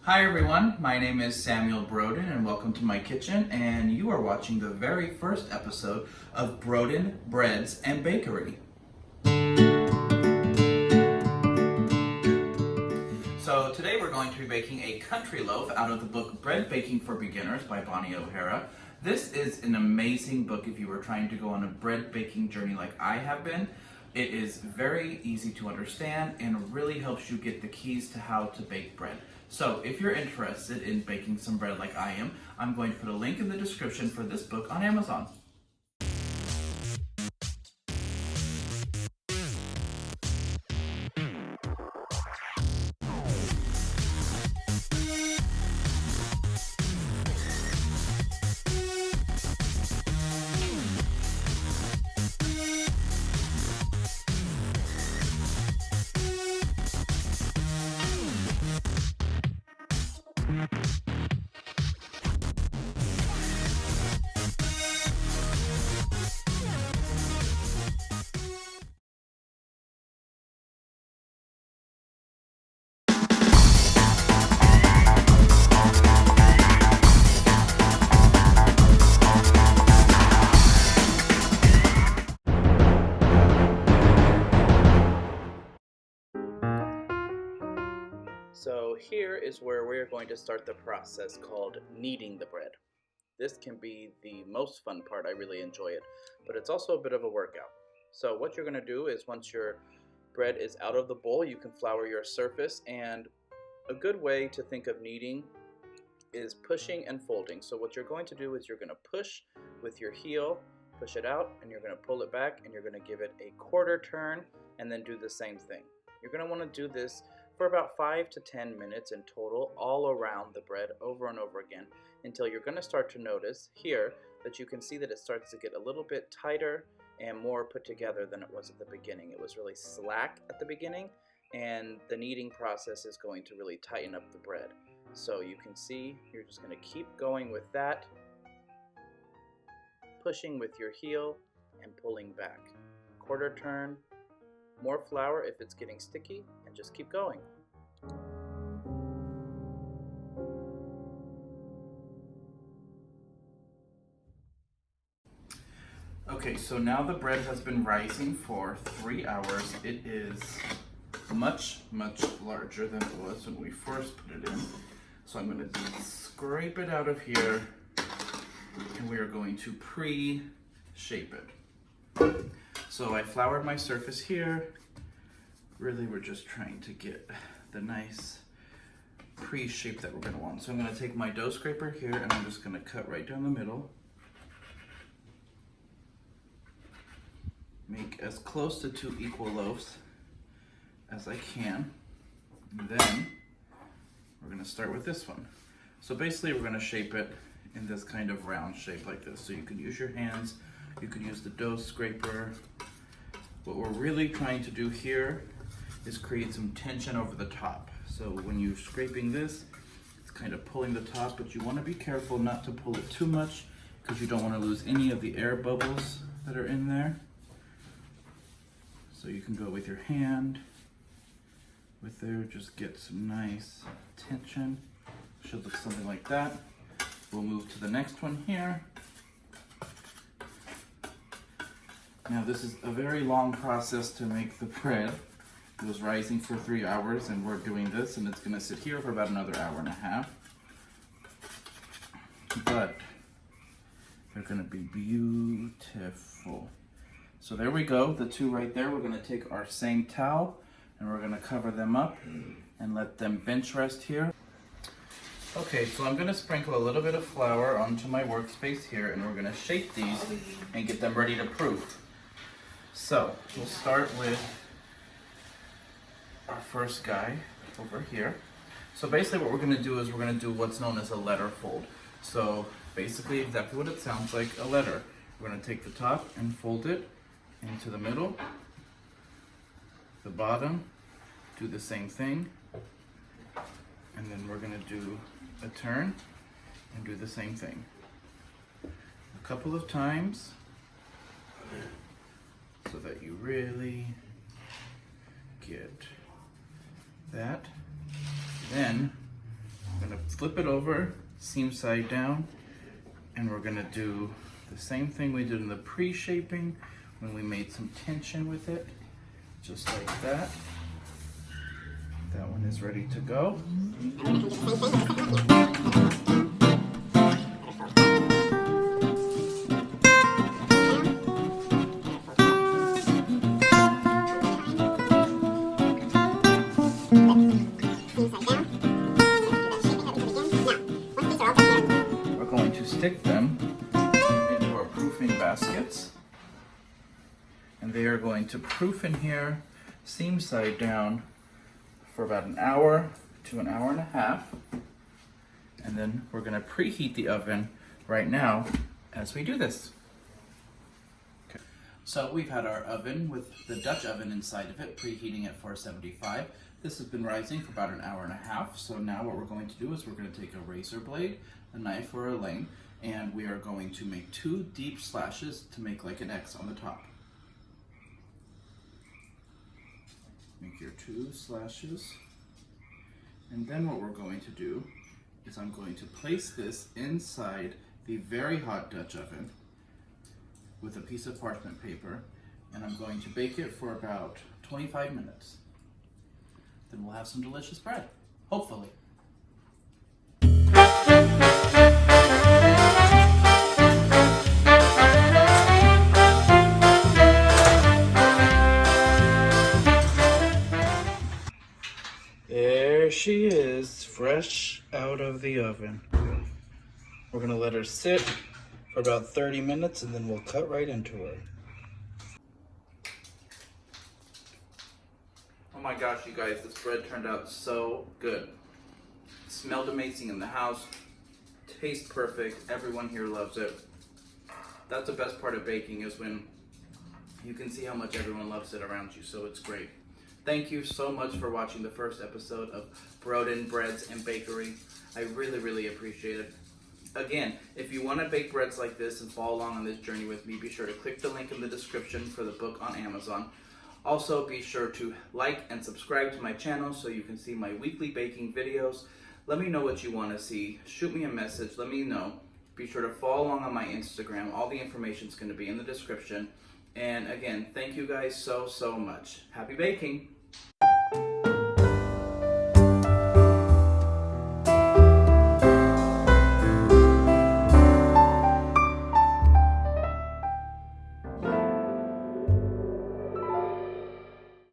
Hi everyone, my name is Samuel Broaden and welcome to my kitchen, and you are watching the very first episode of Broaden Breads and Bakery. So today we're going to be baking a country loaf out of the book Bread Baking for Beginners by Bonnie O'Hara. This is an amazing book if you were trying to go on a bread baking journey like I have been. It is very easy to understand and really helps you get the keys to how to bake bread. So if you're interested in baking some bread like I am, I'm going to put a link in the description for this book on Amazon. So here is where we're going to start the process called kneading the bread. This can be the most fun part. I really enjoy it, but it's also a bit of a workout. So what you're going to do is once your bread is out of the bowl, you can flour your surface, and a good way to think of kneading is pushing and folding. So what you're going to do is you're going to push with your heel, push it out, and you're going to pull it back, and you're going to give it a quarter turn and then do the same thing. You're going to want to do this for about 5 to 10 minutes in total, all around the bread, over and over again, until you're going to start to notice here that you can see that it starts to get a little bit tighter and more put together than it was at the beginning. It was really slack at the beginning, and the kneading process is going to really tighten up the bread. So you can see you're just going to keep going with that, pushing with your heel and pulling back. Quarter turn, more flour if it's getting sticky, and just keep going. Okay, so now the bread has been rising for 3 hours. It is much larger than it was when we first put it in. So I'm going to scrape it out of here, and we are going to pre-shape it. So I floured my surface here. Really, we're just trying to get the nice pre-shape that we're going to want. So I'm going to take my dough scraper here, and I'm just going to cut right down the middle. Make as close to 2 equal loaves as I can. And then we're going to start with this one. So basically we're going to shape it in this kind of round shape like this. So you can use your hands, you can use the dough scraper. What we're really trying to do here is create some tension over the top. So when you're scraping this, it's kind of pulling the top, but you want to be careful not to pull it too much because you don't want to lose any of the air bubbles that are in there. So you can go with your hand with there, just get some nice tension. Should look something like that. We'll move to the next one here. Now this is a very long process to make the bread. It was rising for 3 hours, and we're doing this, and it's going to sit here for about another hour and a half. But they're going to be beautiful. So there we go, the two right there. We're going to take our same towel and we're going to cover them up and let them bench rest here. Okay, so I'm going to sprinkle a little bit of flour onto my workspace here, and we're going to shape these and get them ready to proof. So we'll start with our first guy over here. So basically what we're going to do is we're going to do what's known as a letter fold. So basically exactly what it sounds like, a letter. We're going to take the top and fold it into the middle, the bottom, do the same thing, and then we're going to do a turn and do the same thing a couple of times so that you really get that. Then flip it over, seam side down, and we're gonna do the same thing we did in the pre-shaping when we made some tension with it, just like that. That one is ready to go. We're going to stick them into our proofing baskets, and they are going to proof in here, seam side down, for about an hour to an hour and a half. And then we're gonna preheat the oven right now as we do this. Okay. So we've had our oven with the Dutch oven inside of it, preheating at 475. This has been rising for about an hour and a half. So now what we're going to do is we're gonna take a razor blade, a knife or a lane, and we are going to make 2 deep slashes to make like an X on the top. Make your 2 slashes, and then what we're going to do is I'm going to place this inside the very hot Dutch oven with a piece of parchment paper, and I'm going to bake it for about 25 minutes. Then we'll have some delicious bread, hopefully. There she is, fresh out of the oven. We're gonna let her sit for about 30 minutes and then we'll cut right into her. Oh my gosh, you guys, this bread turned out so good. It smelled amazing in the house, tastes perfect, everyone here loves it. That's the best part of baking, is when you can see how much everyone loves it around you, so it's great. Thank you so much for watching the first episode of Broaden Breads and Bakery. I really, really appreciate it. Again, if you want to bake breads like this and follow along on this journey with me, be sure to click the link in the description for the book on Amazon. Also, be sure to like and subscribe to my channel so you can see my weekly baking videos. Let me know what you want to see. Shoot me a message. Let me know. Be sure to follow along on my Instagram. All the information is going to be in the description. And again, thank you guys so much. Happy baking!